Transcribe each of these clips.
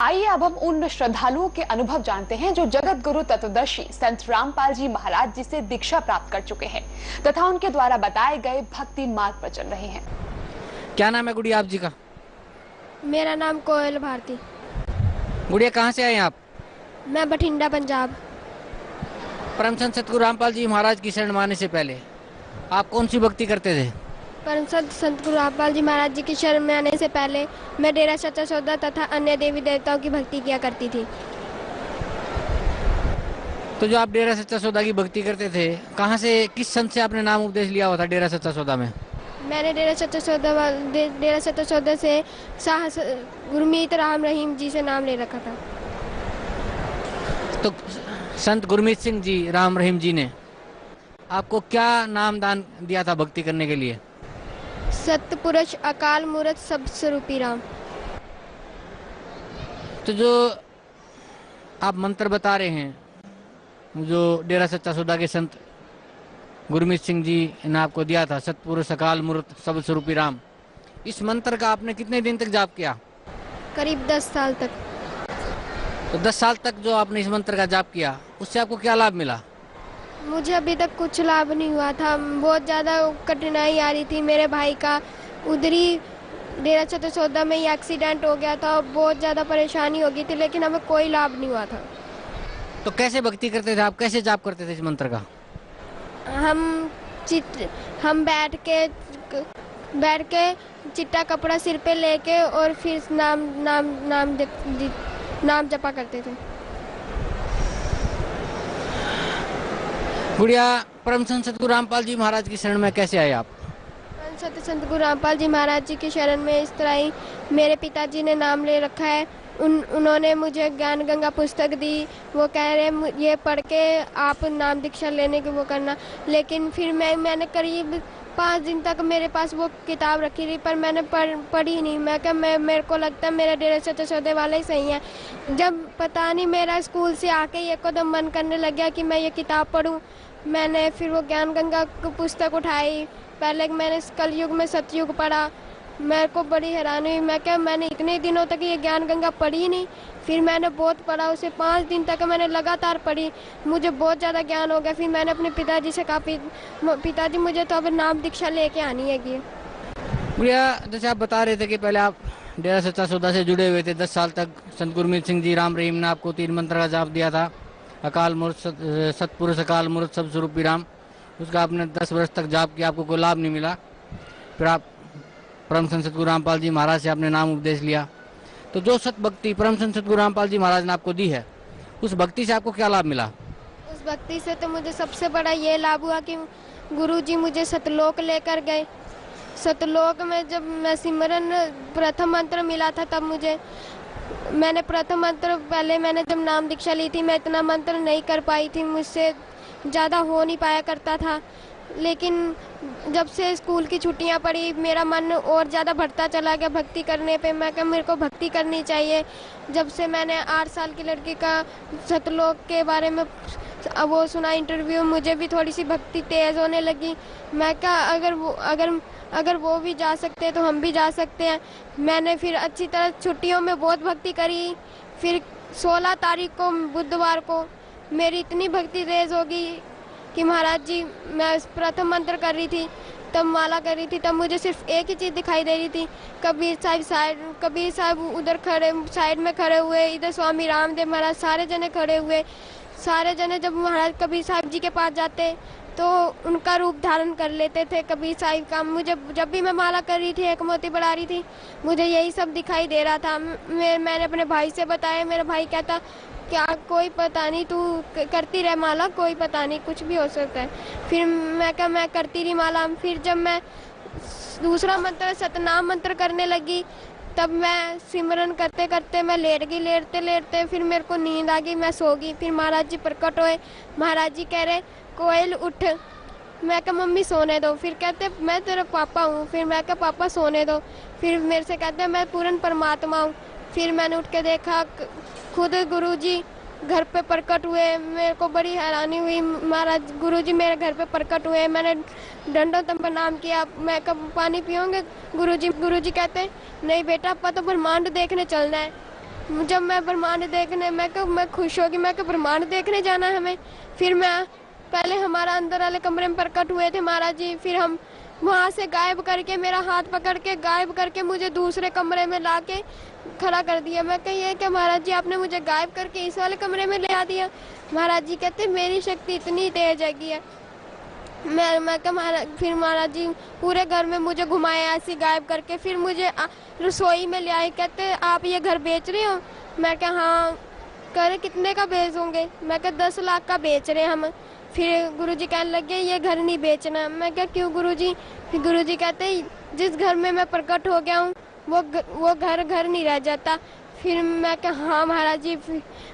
आइए अब हम उन श्रद्धालुओं के अनुभव जानते हैं जो जगत गुरु तत्वदर्शी संत रामपाल जी महाराज जी से दीक्षा प्राप्त कर चुके हैं तथा उनके द्वारा बताए गए भक्ति मार्ग पर चल रहे हैं। क्या नाम है गुड़िया आप जी का? मेरा नाम कोयल भारती। गुड़िया कहाँ से आए आप? मैं बठिंडा पंजाब। परम संत सतगुरु रामपाल जी महाराज की शरण माने से पहले आप कौन सी भक्ति करते थे? परम संत गुरु रामपाल जी महाराज जी की शरण में आने से पहले मैं डेरा सच्चा सौदा तथा अन्य देवी देवताओं की भक्ति किया करती थी। तो जो आप डेरा सच्चा सौदा की भक्ति करते थे, कहाँ से, किस संत से आपने नाम उपदेश लिया हुआ था डेरा सच्चा सौदा में? मैंने डेरा सच्चा सौदा से साहस गुरमीत राम रहीम जी से नाम ले रखा था। तो संत गुरमीत सिंह जी राम रहीम जी ने आपको क्या नाम दान दिया था भक्ति करने के लिए? सतपुरुष अकाल मूर्त सब स्वरूपी राम। तो जो आप मंत्र बता रहे हैं, जो डेरा सच्चा सौदा के संत गुरमीत सिंह जी ने आपको दिया था, सतपुरुष अकाल मूर्त सब स्वरूपी राम, इस मंत्र का आपने कितने दिन तक जाप किया? करीब 10 साल तक। तो 10 साल तक जो आपने इस मंत्र का जाप किया, उससे आपको क्या लाभ मिला? मुझे अभी तक कुछ लाभ नहीं हुआ था। बहुत ज़्यादा कठिनाई आ रही थी। मेरे भाई का उधरी डेरा सच्चा सौदा में ही एक्सीडेंट हो गया था। बहुत ज़्यादा परेशानी हो गई थी, लेकिन हमें कोई लाभ नहीं हुआ था। तो कैसे भक्ति करते थे आप, कैसे जाप करते थे इस मंत्र का? हम बैठ के चिट्टा कपड़ा सिर पे लेके और फिर नाम जपा करते थे। गुड़िया, परम संत सतगुरु रामपाल जी महाराज की शरण में कैसे आए आप? परम संत गुरु रामपाल जी महाराज जी की शरण में इस तरह ही मेरे पिताजी ने नाम ले रखा है। उन्होंने मुझे ज्ञान गंगा पुस्तक दी। वो कह रहे ये पढ़ के आप नाम दीक्षा लेने की वो करना। लेकिन फिर मैंने करीब 5 दिन तक मेरे पास वो किताब रखी थी, पर मैंने पढ़ी नहीं। मेरे को लगता है मेरा डेरा सच्चा सौदे वाला ही सही है। जब पता नहीं मेरा स्कूल से आके ही एकदम मन करने लग गया कि मैं ये किताब पढूं, मैंने फिर वो ज्ञान गंगा की पुस्तक उठाई। पहले मैंने कलयुग में सतयुग पढ़ा। मेरे को बड़ी हैरानी हुई। मैंने इतने दिनों तक ये ज्ञान गंगा पढ़ी नहीं। फिर मैंने बहुत पढ़ा उसे। 5 दिन तक मैंने लगातार पढ़ी। मुझे बहुत ज़्यादा ज्ञान हो गया। फिर मैंने अपने पिताजी से कहा, पिताजी मुझे तो अब नाम दीक्षा लेके आनी है। भैया, जैसे आप बता रहे थे कि पहले आप डेरा सच्चा सौदा से जुड़े हुए थे 10 साल तक, संत गुरमीत सिंह जी राम रहीम ने आपको 3 मंत्र का जाप दिया था, अकाल मूर्त सतपुरुष अकाल मूर्त सब स्वरूपी राम। उसका आपने 10 वर्ष तक जाप किया, आपको कोई लाभ नहीं मिला। फिर आप परम संत सतगुरु रामपाल जी महाराज से आपने नाम उपदेश लिया। तो जो सत भक्ति परम संत सतगुरु रामपाल जी महाराज ने आपको दी है, उस भक्ति से आपको क्या लाभ मिला? उस भक्ति से तो मुझे सबसे बड़ा ये लाभ हुआ कि गुरुजी मुझे सतलोक लेकर गए। सतलोक में जब मैं सिमरन प्रथम मंत्र मिला था, तब मैंने प्रथम मंत्र पहले मैंने जब नाम दीक्षा ली थी, मैं इतना मंत्र नहीं कर पाई थी, मुझसे ज़्यादा हो नहीं पाया करता था। लेकिन जब से स्कूल की छुट्टियां पड़ी, मेरा मन और ज़्यादा बढ़ता चला गया भक्ति करने पे। मैं कहा मेरे को भक्ति करनी चाहिए। जब से मैंने 8 साल की लड़की का सतलोक के बारे में वो सुना इंटरव्यू, मुझे भी थोड़ी सी भक्ति तेज़ होने लगी। मैं कहा अगर वो भी जा सकते हैं तो हम भी जा सकते हैं। मैंने फिर अच्छी तरह छुट्टियों में बहुत भक्ति करी। फिर 16 तारीख को बुधवार को मेरी इतनी भक्ति तेज़ होगी कि महाराज जी, मैं प्रथम मंत्र कर रही थी, तब माला कर रही थी, तब मुझे सिर्फ एक ही चीज़ दिखाई दे रही थी। कबीर साहब उधर खड़े साइड में खड़े हुए, इधर स्वामी रामदेव महाराज, सारे जने खड़े हुए। सारे जने जब महाराज कबीर साहब जी के पास जाते तो उनका रूप धारण कर लेते थे कबीर साहब का। मुझे जब भी मैं माला कर रही थी, एक मोती बढ़ा रही थी, मुझे यही सब दिखाई दे रहा था। मैंने अपने भाई से बताया। मेरा भाई कहता क्या कोई पता नहीं, तू करती रह माला, कोई पता नहीं, कुछ भी हो सकता है। फिर मैं करती रही माला। फिर जब मैं दूसरा मंत्र सतनाम मंत्र करने लगी, तब मैं सिमरन करते करते मैं लेट गई। लेटते लेटते फिर मेरे को नींद आ गई, मैं सो गई। फिर महाराज जी प्रकट हुए। महाराज जी कह रहे कोयल उठ। मैं कहा मम्मी सोने दो। फिर कहते मैं तेरा पापा हूँ। फिर मैं कहा पापा सोने दो। फिर मेरे से कहते मैं पूर्ण परमात्मा हूँ। फिर मैंने उठ के देखा, खुद गुरुजी घर पे प्रकट हुए। मेरे को बड़ी हैरानी हुई। महाराज गुरुजी मेरे घर पे प्रकट हुए। मैंने दंडोतम प्रणाम किया। मैं कब पानी पियोगे गुरुजी? गुरुजी कहते नहीं बेटा, आपका तो ब्रह्मांड देखने चलना है। जब मैं ब्रह्मांड देखने मैं खुश होगी, मैं ब्रह्मांड देखने जाना है हमें। फिर मैं पहले हमारा अंदर वाले कमरे में प्रकट हुए थे महाराज जी, फिर हम वहाँ से गायब करके मेरा हाथ पकड़ के गायब करके मुझे दूसरे कमरे में ला के खड़ा कर दिया। मैं कही कि महाराज जी आपने मुझे गायब करके इस वाले कमरे में ले आ दिया। महाराज जी कहते मेरी शक्ति इतनी तेज है। मैं कहा फिर महाराज जी पूरे घर में मुझे घुमाए ऐसे गायब करके, फिर मुझे रसोई में ले आए। कहते आप ये घर बेच रहे हो? मैं कहा हाँ। कह रहे कितने का बेचोगे? मैं कहा 10 लाख का बेच रहे हम। फिर गुरुजी कहने लगे ये घर नहीं बेचना। मैं क्या क्यों गुरुजी? फिर गुरुजी कहते जिस घर में मैं प्रकट हो गया हूँ वो घर नहीं रह जाता। फिर मैं कहा हाँ महाराज जी।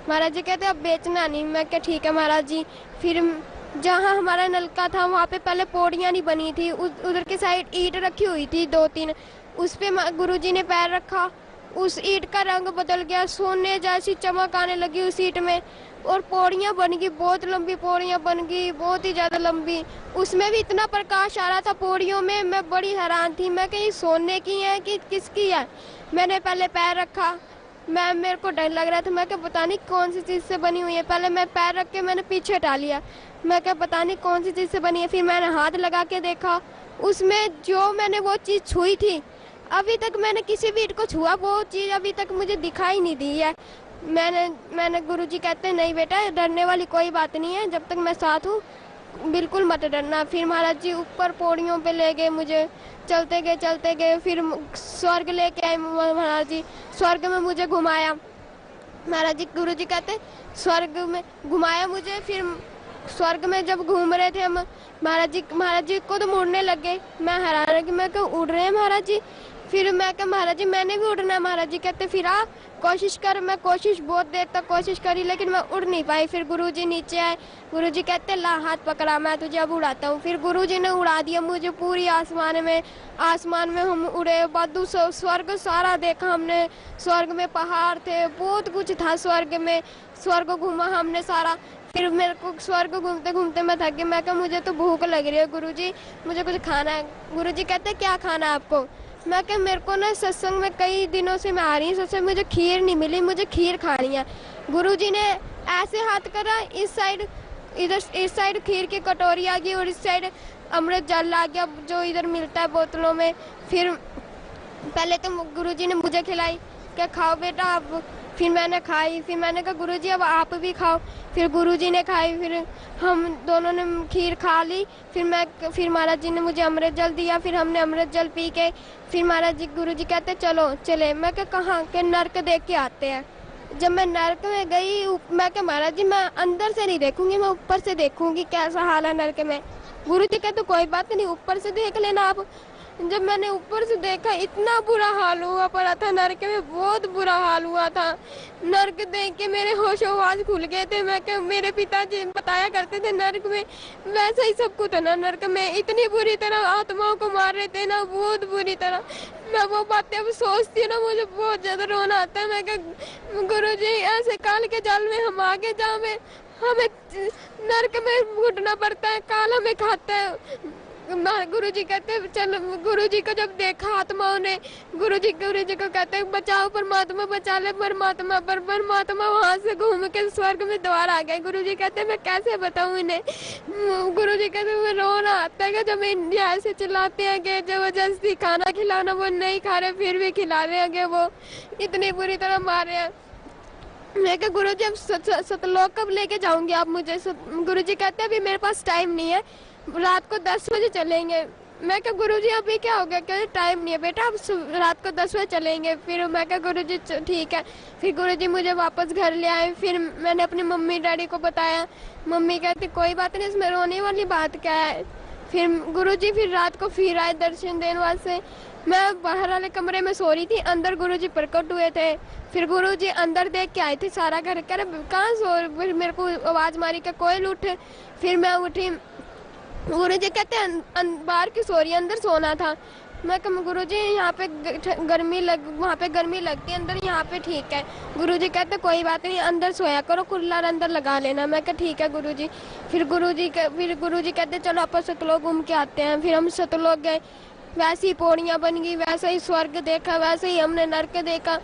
महाराज जी कहते अब बेचना नहीं। मैं क्या ठीक है महाराज जी। फिर जहाँ हमारा नलका था वहाँ पे पहले पौड़ियाँ नहीं बनी थी, उधर की साइड ईंट रखी हुई थी 2-3, उस पे गुरुजी ने पैर रखा, उस ईंट का रंग बदल गया, सोने जैसी चमक आने लगी उस ईंट में, और पौड़ियाँ बन गई, बहुत लंबी पौड़ियाँ बन गई, बहुत ही ज़्यादा लंबी। उसमें भी इतना प्रकाश आ रहा था पौड़ियों में, मैं बड़ी हैरान थी। मैं कहीं सोने की है कि किसकी है? मैंने पहले पैर रखा, मेरे को डर लग रहा था। मैं क्या पता नहीं कौन सी चीज़ से बनी हुई है। पहले मैं पैर रख के मैंने पीछे हटा लिया। मैं क्या पता नहीं कौन सी चीज़ से बनी है। फिर मैंने हाथ लगा के देखा, उसमें जो मैंने वो चीज़ छुई थी, अभी तक मैंने किसी भी ईंट को छुआ, वो चीज़ अभी तक मुझे दिखाई नहीं दी है। मैंने गुरुजी कहते हैं नहीं बेटा डरने वाली कोई बात नहीं है, जब तक मैं साथ हूँ बिल्कुल मत डरना। फिर महाराज जी ऊपर पौड़ियों पे ले गए मुझे, चलते गए। फिर स्वर्ग लेके आए महाराज जी, स्वर्ग में मुझे घुमाया। महाराज जी गुरुजी कहते स्वर्ग में घुमाया मुझे। फिर स्वर्ग में जब घूम रहे थे हम, महाराज जी को तो मुड़ने लगे। मैं हैरान कि मैं क्यों उड़ रहे हैं महाराज जी। फिर मैं कहा महाराज जी मैंने भी उड़ना है। महाराज जी कहते फिर आ कोशिश कर। मैं कोशिश बहुत देर तक कोशिश करी लेकिन मैं उड़ नहीं पाई। फिर गुरुजी नीचे आए, गुरुजी कहते ला हाथ पकड़ा, मैं तुझे अब उड़ाता हूँ। फिर गुरुजी ने उड़ा दिया मुझे पूरी आसमान में हम उड़े। बादू स्वर्ग सारा देखा हमने, स्वर्ग में पहाड़ थे, बहुत कुछ था स्वर्ग में, स्वर्ग घूमा हमने सारा। फिर मेरे को स्वर्ग घूमते घूमते मैं थक गई। मैं कहा मुझे तो भूख लग रही है गुरुजी, मुझे कुछ खाना है। गुरुजी कहते क्या खाना है आपको? मैं कहा मेरे को ना सत्संग में कई दिनों से मैं आ रही हूँ, सत्संग मुझे खीर नहीं मिली, मुझे खीर खानी है। गुरुजी ने ऐसे हाथ करा, इस साइड खीर की कटोरी आ गई और इस साइड अमृत जल आ गया जो इधर मिलता है बोतलों में। फिर पहले तो गुरुजी ने मुझे खिलाई, क्या खाओ बेटा आप। फिर मैंने खाई। फिर मैंने कहा गुरुजी अब आप भी खाओ। फिर गुरुजी ने खाई, फिर हम दोनों ने खीर खा ली। फिर महाराज जी ने मुझे अमृत जल दिया। फिर हमने अमृत जल पी के फिर महाराज जी गुरुजी कहते चलो चले। मैं क्या कहाँ के? नर्क देख के आते हैं। जब मैं नर्क में गई, मैं क्या महाराज जी मैं अंदर से नहीं देखूंगी, मैं ऊपर से देखूंगी कैसा हाल है नर्क में। गुरुजी कहते कोई बात नहीं, ऊपर से देख लेना आप। जब मैंने ऊपर से देखा इतना बुरा हाल हुआ पड़ा था नर्क में, बहुत बुरा हाल हुआ था। नर्क देख के मेरे होश-ओ-हवास खुल गए थे। मैं क्या मेरे पिताजी बताया करते थे नर्क में वैसा ही सब कुछ है ना, नर्क में इतनी बुरी तरह आत्माओं को मार रहे थे ना, बहुत बुरी तरह। मैं वो बातें अब सोचती हूँ ना मुझे बहुत ज्यादा रोना आता है। मैं क्या गुरुजी ऐसे काल के जाल में हम आगे जहाँ में हमें नर्क में घुटना पड़ता है, काल हमें खाता है। गुरुजी कहते चल, गुरुजी को जब देखा आत्माओं ने, गुरुजी को कहते बचाओ परमात्मा, बचा ले परमात्मा। पर परमात्मा वहां से घूम के स्वर्ग में द्वार आ गए। गुरुजी कहते मैं कैसे बताऊं इन्हें। गुरुजी कहते मैं रोना आता है जब इंडिया ऐसे चिल्लाते हैं कि जबरदस्ती खाना खिलाना वो नहीं खा रहे फिर भी खिला रहे हैं, वो इतनी बुरी तरह मार रहे हैं। मैं कहा गुरुजी अब सतलोक कब लेके जाऊंगी आप मुझे? गुरुजी कहते अभी मेरे पास टाइम नहीं है, रात को 10 बजे चलेंगे। मैं क्या गुरुजी अभी क्या हो गया? कहते टाइम नहीं है बेटा, अब रात को 10 बजे चलेंगे। फिर मैं क्या गुरुजी ठीक है। फिर गुरुजी मुझे वापस घर ले आए। फिर मैंने अपनी मम्मी डैडी को बताया। मम्मी कहती कोई बात नहीं, इसमें रोने वाली बात क्या है। फिर गुरुजी फिर रात को फिर आए दर्शन देने वास्ते। मैं बाहर वाले कमरे में सो रही थी, अंदर गुरुजी प्रकट हुए थे। फिर गुरुजी अंदर देख के आए थे सारा घर, कह रहे कहाँ सो? फिर मेरे को आवाज मारी कि कोयल उठ। फिर मैं उठी। गुरुजी कहते बाहर की सो रही, अंदर सोना था। मैं कहा गुरुजी यहाँ पे वहाँ पे गर्मी लगती है, अंदर यहाँ पे ठीक है। गुरुजी कहते कोई बात नहीं, अंदर सोया करो, कूलर अंदर लगा लेना। मैं कहा ठीक है गुरुजी। फिर गुरुजी कहते चलो आप सतलोक घूम के आते हैं। फिर हम सतलोक गए। वैसी पौड़ियाँ बन गई, वैसा ही स्वर्ग देखा, वैसे ही हमने नरक देखा।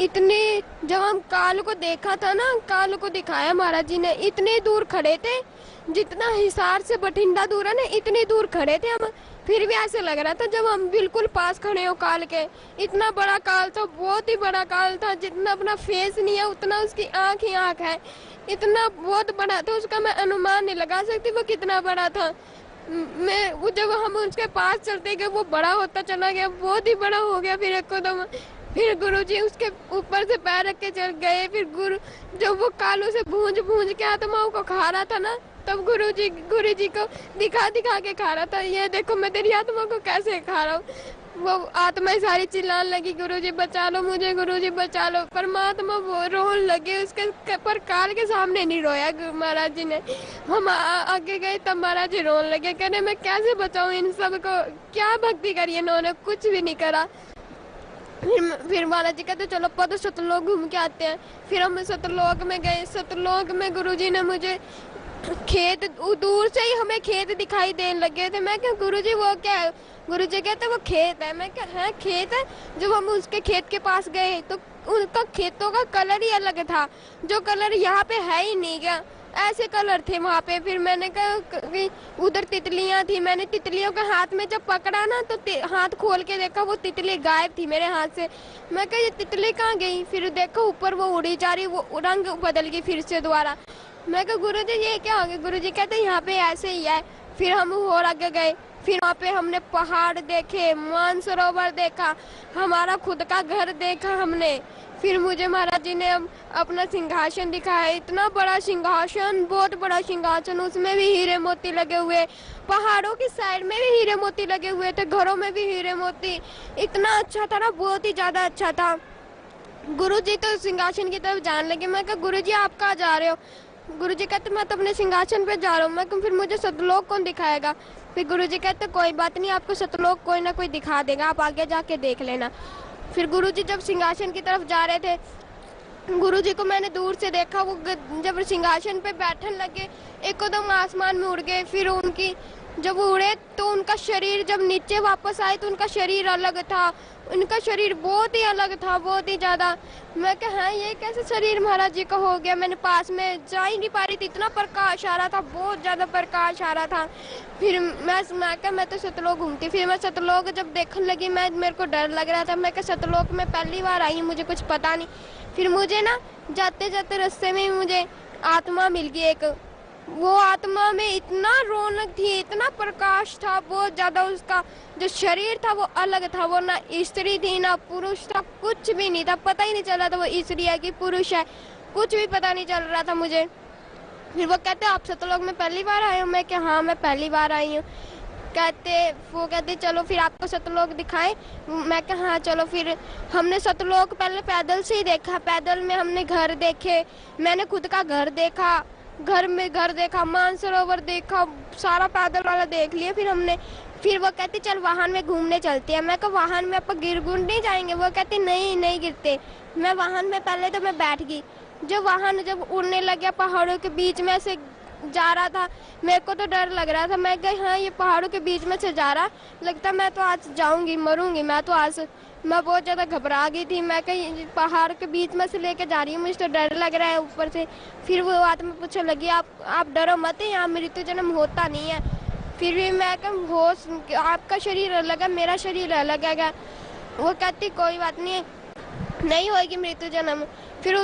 इतने जब हम काल को देखा था ना, काल को दिखाया महाराज जी ने, इतने दूर खड़े थे, जितना हिसार से बठिंडा दूर है ना, इतनी दूर खड़े थे हम, फिर भी ऐसे लग रहा था जब हम बिल्कुल पास खड़े हो काल के। इतना बड़ा काल था, बहुत ही बड़ा काल था, जितना अपना फेस नहीं है उतना उसकी आंख ही आंख है। इतना बहुत बड़ा था, उसका मैं अनुमान नहीं लगा सकती वो कितना बड़ा था। मैं वो जब हम उसके पास चलते गए वो बड़ा होता चला गया, बहुत ही बड़ा हो गया। फिर एकदम फिर गुरुजी उसके ऊपर से पैर रख के चल गए। फिर जब वो कालों से भूंज भूंज के आत्माओं को खा रहा था ना, तब गुरुजी को दिखा दिखा के खा रहा था, ये देखो मैं तेरी आत्मा को कैसे खा रहा हूँ। वो आत्माएं सारी चिल्लाने लगी, गुरुजी बचा लो मुझे, गुरुजी बचा लो। परमात्मा वो रोने लगे, उसके पर काल के सामने नहीं रोया महाराज जी ने। हम आगे गए तब महाराज जी रोने लगे, कह रहे मैं कैसे बचाऊं इन सब को, क्या भक्ति करी इन्होंने, कुछ भी नहीं करा। फिर महाराज जी कहते चलो पद सतलोक घूम के आते हैं। फिर हम सतलोक में गए। सतलोक में गुरुजी ने मुझे खेत, दूर से ही हमें खेत दिखाई देने लगे थे। मैं क्या गुरुजी वो क्या है? गुरुजी कहते वो खेत है। मैं क्या है खेत है? जब हम उसके खेत के पास गए तो उनका खेतों का कलर ही अलग था, जो कलर यहाँ पे है ही नहीं क्या, ऐसे कलर थे वहाँ पे। फिर मैंने कहा उधर तितलियाँ थी, मैंने तितलियों के हाथ में जब पकड़ा ना तो हाथ खोल के देखा वो तितली गायब थी मेरे हाथ से। मैं कहा ये तितली कहाँ गई? फिर देखो ऊपर वो उड़ी जा रही, वो रंग बदल गई फिर से दोबारा। मैं कहा गुरुजी ये क्या हो गया? गुरुजी कहते यहाँ पे ऐसे ही है। फिर हम और आगे गए, फिर वहाँ पे हमने पहाड़ देखे, मानसरोवर देखा, हमारा खुद का घर देखा हमने। फिर मुझे महाराज जी ने अपना सिंहासन दिखाया, इतना बड़ा सिंहासन, बहुत बड़ा सिंहासन, उसमें भी हीरे मोती लगे हुए, पहाड़ों की साइड में भी हीरे मोती लगे हुए थे, घरों में भी हीरे मोती। इतना अच्छा था ना, बहुत ही ज्यादा अच्छा था। गुरुजी तो सिंहासन की तरफ जाने लगे। मैं कहा गुरुजी आप कहाँ जा रहे हो? गुरुजी कहते मैं तो अपने सिंहासन पे जा रहा हूँ। मैं फिर मुझे सतलोक कौन दिखाएगा? फिर गुरुजी कहते कोई बात नहीं, आपको सतलोक कोई ना कोई दिखा देगा, आप आगे जाके देख लेना। फिर गुरुजी जब सिंहासन की तरफ जा रहे थे, गुरुजी को मैंने दूर से देखा, वो जब सिंहासन पे बैठने लगे एकदम आसमान में उड़ गए। फिर उनकी जब उड़े तो उनका शरीर जब नीचे वापस आए तो उनका शरीर अलग था, उनका शरीर बहुत ही अलग था, बहुत ही ज्यादा। मैं कहा हाँ ये कैसे शरीर महाराज जी का हो गया? मैंने पास में जा ही नहीं पा रही थी, इतना प्रकाश आ रहा था, बहुत ज्यादा प्रकाश आ रहा था। फिर मैं तो सतलोक घूमती। फिर मैं सतलोक जब देखने लगी, मेरे को डर लग रहा था। मैं क्या सतलोक में पहली बार आई, मुझे कुछ पता नहीं। फिर मुझे ना जाते जाते रास्ते में मुझे आत्मा मिल गई एक। वो आत्मा में इतना रौनक थी, इतना प्रकाश था, बहुत ज्यादा। उसका जो शरीर था वो अलग था, वो ना स्त्री थी ना पुरुष था, कुछ भी नहीं था, पता ही नहीं चल रहा था वो स्त्री है कि पुरुष है, कुछ भी पता नहीं चल रहा था मुझे। फिर वो कहते आप सतलोक में पहली बार आए हो? मैं क्या हाँ मैं पहली बार आई हूँ। वो कहते चलो फिर आपको सतलोक दिखाएं। मैं कहा हाँ चलो। फिर हमने सतलोक पहले पैदल से ही देखा, पैदल में हमने घर देखे, मैंने खुद का घर देखा, घर देखा, मानसरोवर देखा, सारा पैदल वाला देख लिया। फिर वो कहते चल वाहन में घूमने चलते हैं। मैं कहा वाहन में आप गिर नहीं जाएंगे? वो कहते नहीं गिरते। मैं वाहन में पहले तो मैं बैठ गई। जब वाहन उड़ने लगा, पहाड़ों के बीच में से जा रहा था, मेरे को तो डर लग रहा था। मैं गई हाँ ये पहाड़ों के बीच में से जा रहा, लगता मैं तो आज जाऊंगी, मरूंगी मैं तो आज। मैं बहुत ज्यादा घबरा गई थी। मैं कहीं पहाड़ के बीच में से लेके जा रही हूँ, मुझे तो डर लग रहा है ऊपर से। फिर वो आत्मा पूछने लगी आप डरो मत, यहाँ मृत्यु जन्म होता नहीं है। फिर भी मैं होश, आपका शरीर अलग है, मेरा शरीर अलग है। वो कहती कोई बात नहीं होगी मृत्यु जन्म। फिर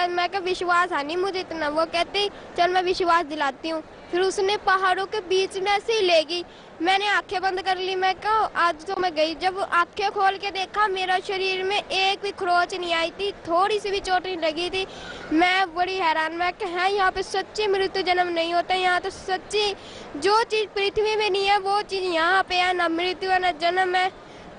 मैं का विश्वास आनी मुझे इतना। वो कहती चल मैं विश्वास दिलाती हूँ। फिर उसने पहाड़ों के बीच में से ही ले गई। मैंने आंखें बंद कर ली। मैं कहा आज तो मैं गई। जब आंखें खोल के देखा, मेरा शरीर में एक भी खरोच नहीं आई थी, थोड़ी सी भी चोट नहीं लगी थी। मैं बड़ी हैरान। मैं कहा यहाँ पे सच्ची मृत्यु जन्म नहीं होता, यहाँ तो सच्ची जो चीज पृथ्वी में नहीं है वो चीज यहाँ पे है, न मृत्यु है न जन्म है।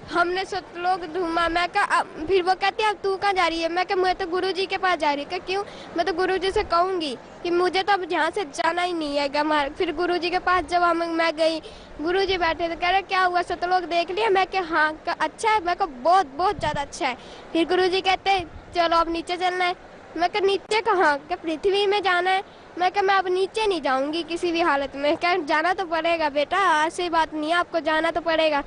हमने सतलोक घूमा। मैं कहा फिर वो कहती है अब तू कहाँ जा रही है? मैं कहा मैं तो गुरुजी के पास जा रही हूँ। क्यों? मैं तो गुरुजी से कहूंगी कि मुझे तो अब यहाँ से जाना ही नहीं है। फिर गुरुजी के पास जब मैं गई, गुरुजी बैठे थे, कह रहे क्या हुआ सतलोक देख लिया? मैं कहा हाँ। अच्छा है? मैं कहा बहुत ज्यादा अच्छा है। फिर गुरुजी कहते चलो अब नीचे चलना है। मैं कहा नीचे कहाँ? क्या पृथ्वी में जाना है? मैं कहा मैं अब नीचे नहीं जाऊंगी किसी भी हालत में। क्या जाना तो पड़ेगा बेटा, ऐसी बात नहीं है, आपको जाना तो पड़ेगा।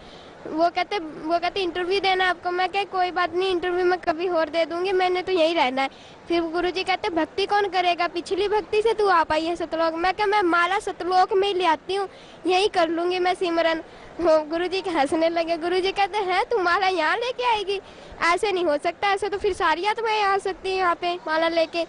वो कहते इंटरव्यू देना आपको। मैं कह कोई बात नहीं, इंटरव्यू मैं कभी और दे दूंगी, मैंने तो यहीं रहना है। फिर गुरुजी कहते भक्ति कौन करेगा, पिछली भक्ति से तू आ पाई है सतलोक। मैं कह मैं माला सतलोक में ही ले आती हूँ, यही कर लूंगी मैं सिमरन। गुरुजी के हंसने लगे। गुरुजी कहते हैं तू माला यहाँ लेके आएगी, ऐसे नहीं हो सकता, ऐसे तो फिर सारी आत्माएं आ सकती है यहाँ पे माला लेके।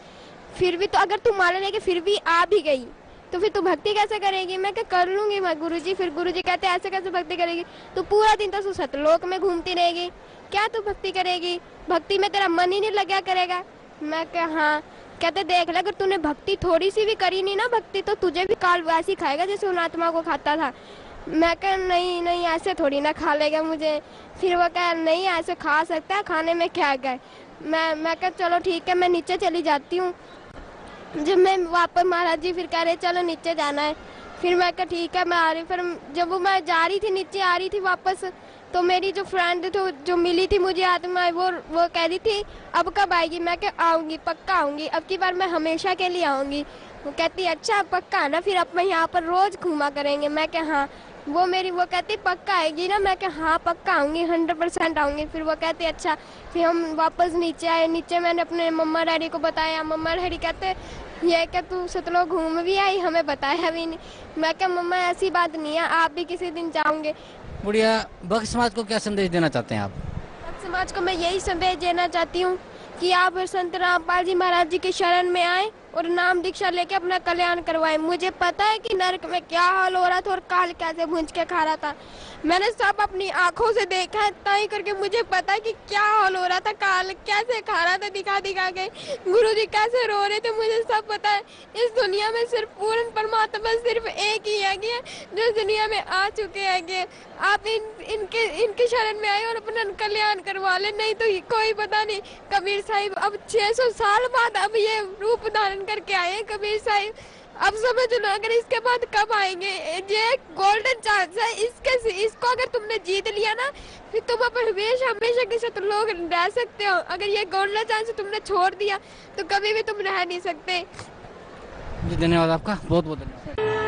फिर भी तो अगर तू माला लेके फिर भी आ भी गई तो फिर तू भक्ति कैसे करेगी। मैं क्या कर लूंगी मैं गुरुजी। फिर गुरुजी कहते ऐसे कैसे भक्ति करेगी, तू पूरा दिन तो सतलोक में घूमती रहेगी, क्या तू भक्ति करेगी, भक्ति में तेरा मन ही नहीं लगा करेगा। मैं क्या हाँ। कहते देख ले अगर तूने भक्ति थोड़ी सी भी करी नहीं ना भक्ति, तो तुझे भी काल वैसी खाएगा जैसे उन आत्मा को खाता था। मैं कह नहीं नहीं ऐसे थोड़ी ना खा लेगा मुझे। फिर वो कह नहीं ऐसे खा सकता है, खाने में क्या गए। मैं कह चलो ठीक है, मैं नीचे चली जाती हूँ। जब मैं वापस महाराज जी फिर कह रहे चलो नीचे जाना है, फिर मैं कहा ठीक है मैं आ रही। फिर जब वो मैं जा रही थी नीचे आ रही थी वापस, तो मेरी जो फ्रेंड थी जो मिली थी मुझे आत्मा, वो कह रही थी अब कब आएगी। मैं क्या आऊँगी, पक्का आऊँगी, अब की बार मैं हमेशा के लिए आऊँगी। वो कहती अच्छा पक्का ना, फिर अब मैं यहाँ पर रोज घूमा करेंगे। मैं क्या हाँ। वो कहती पक्का आएगी ना। मैं क्या हाँ पक्का आऊँगी, 100% आऊँगी। फिर वो कहती अच्छा। फिर हम वापस नीचे आए। नीचे मैंने अपने मम्मा डैडी को बताया। मम्मा डैडी कहते ये क्या तू सतलोक घूम भी आई, हमें बताया भी नहीं। मैं क्या मम्मा ऐसी बात नहीं है, आप भी किसी दिन जाओगे। बुढ़िया भक्त समाज को क्या संदेश देना चाहते हैं आप? भक्त समाज को मैं यही संदेश देना चाहती हूँ कि आप संत रामपाल जी महाराज जी के शरण में आए और नाम दीक्षा लेके अपना कल्याण करवाए। मुझे पता है कि नरक में क्या हाल हो रहा था और काल कैसे भूंज के खा रहा था। मैंने सब अपनी आंखों से देखा है, ताई करके मुझे पता है कि क्या हाल हो रहा था, काल कैसे खा रहा था दिखा दिखा के, गुरुजी कैसे रो रहे थे, मुझे सब पता है। इस दुनिया में सिर्फ पूर्ण परमात्मा सिर्फ एक ही है जो इस दुनिया में आ चुके हैं। आप इनके शरण में आए और अपना कल्याण करवा ले, नहीं तो कोई पता नहीं। कबीर साहिब अब 600 साल बाद अब ये रूप धारण करके आए हैं कबीर साहिब। अब समझ लो अगर इसके बाद कब आएंगे, ये गोल्डन चांस है। इसको अगर तुमने जीत लिया ना, फिर तुम अब हमेशा के साथ लोग रह सकते हो। अगर ये गोल्डन चांस तुमने छोड़ दिया तो कभी भी तुम रह नहीं सकते। जी धन्यवाद आपका, बहुत बहुत धन्यवाद।